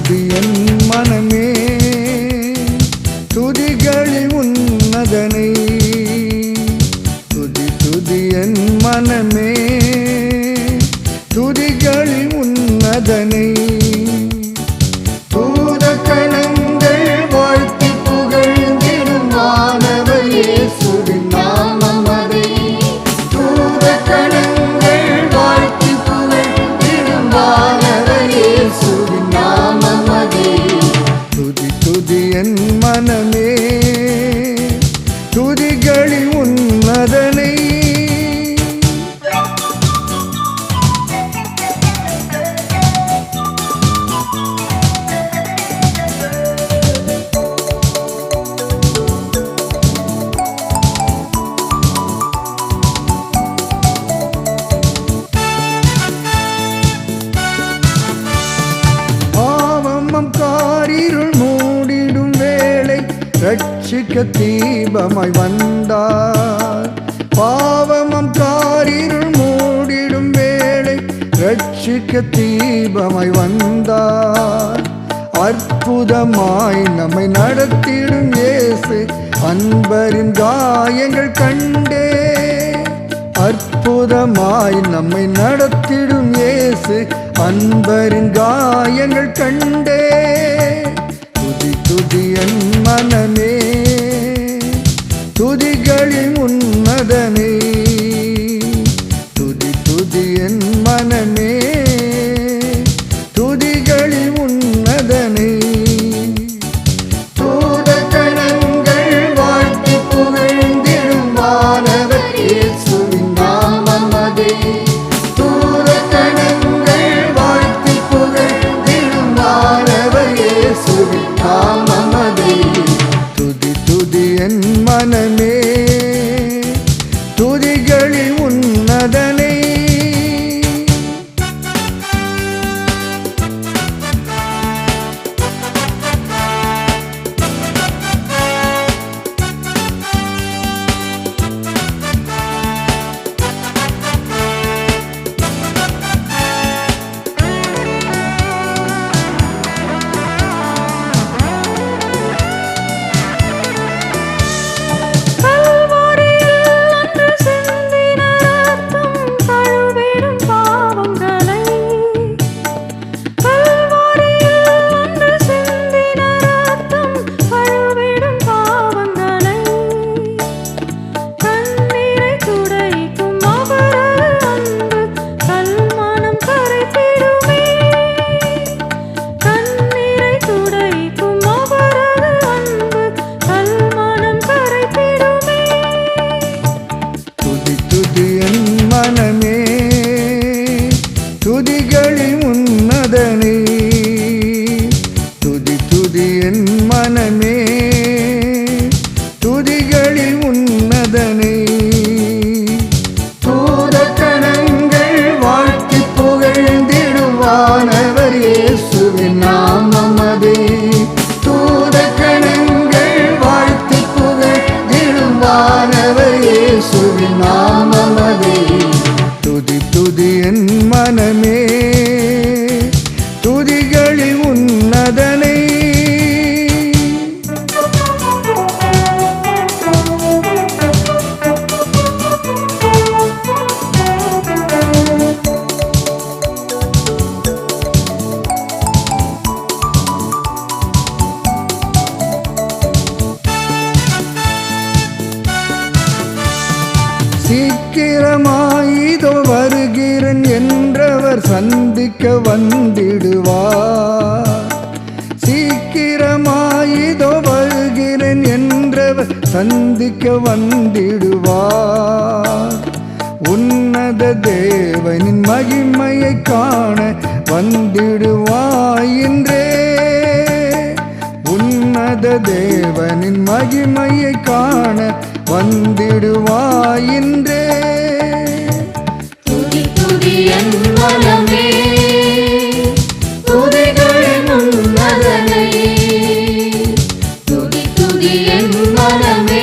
துதி என் மனமே துதிகளில் உன்னதனை. துதி துதி என் மனமே துதிகளில் உன்னதனை. தூத கணங்கள் வாழ்த்தி புகழ்ந்திடும் வானவர் இயேசுவின் நாமம் அதை. தூத கணங்கள் வாழ்த்தி புகழ்ந்திடும் வானவர் இயேசுவின் நாமம் அதை. துதி துதி என் மனமே துதிகளில் உன்னதனை. காரிருள் மூடிடும் வேளை ரட்சிக்க தீபமாய் வந்தார். பாவமம் காரிருள் மூடிடும் வேளை ரட்சிக்க தீபமாய் வந்தார். அற்புதமாய் நம்மை நடத்திடும் இயேசு அன்பரின் காயங்கள் கண்டே. அற்புதமாய் நம்மை நடத்திடும் இயேசு அன்பரின் காயங்கள் கண்டே. துதி துதி என் மனமே துதிகளில் உன்னதனே. துதி துதி என் மனமே துதிகளில் உன்னதனே. தூத கணங்கள் வாழ்த்தி புகழ்ந்திடும் வானவர் இயேசுவின் நாமம் அதே. தூத கணங்கள் வாழ்த்தி புகழ்ந்திடும் வானவர் இயேசுவின் நாமம் அதே. துதி துதி என் மனமே துதிகளில் உன்னதனை. மனமே துதிகளில் உன்னதனே. துதி துதி என் மனமே துதிகளில் உன்னதனே. தூத கணங்கள் வாழ்த்தி புகழ்ந்திடும் வானவர் இயேசுவின் நாமம் அதே. தூத கணங்கள் வாழ்த்தி புகழ்ந்திடும் வானவர் இயேசுவின் நாமம் அதே. துதி துதி என் மனமே துதிகளில் உன்னதனை. சீக்கிரமாயிதோ வருகிறேன் என்றவர் சந்திக்க வந்திடுவார். சீக்கிரமாயிதோ வருகிறேன் என்றவர் சந்திக்க வந்திடுவார். உன்னத தேவனின் மகிமையை காண வந்திடுவாயின்றே. உன்னத தேவனின் மகிமையை காண வந்திடுவாயின்றே. துதி துதி என் மனமே துதிகளில் உன்னதனை. துதி துதி என் மனமே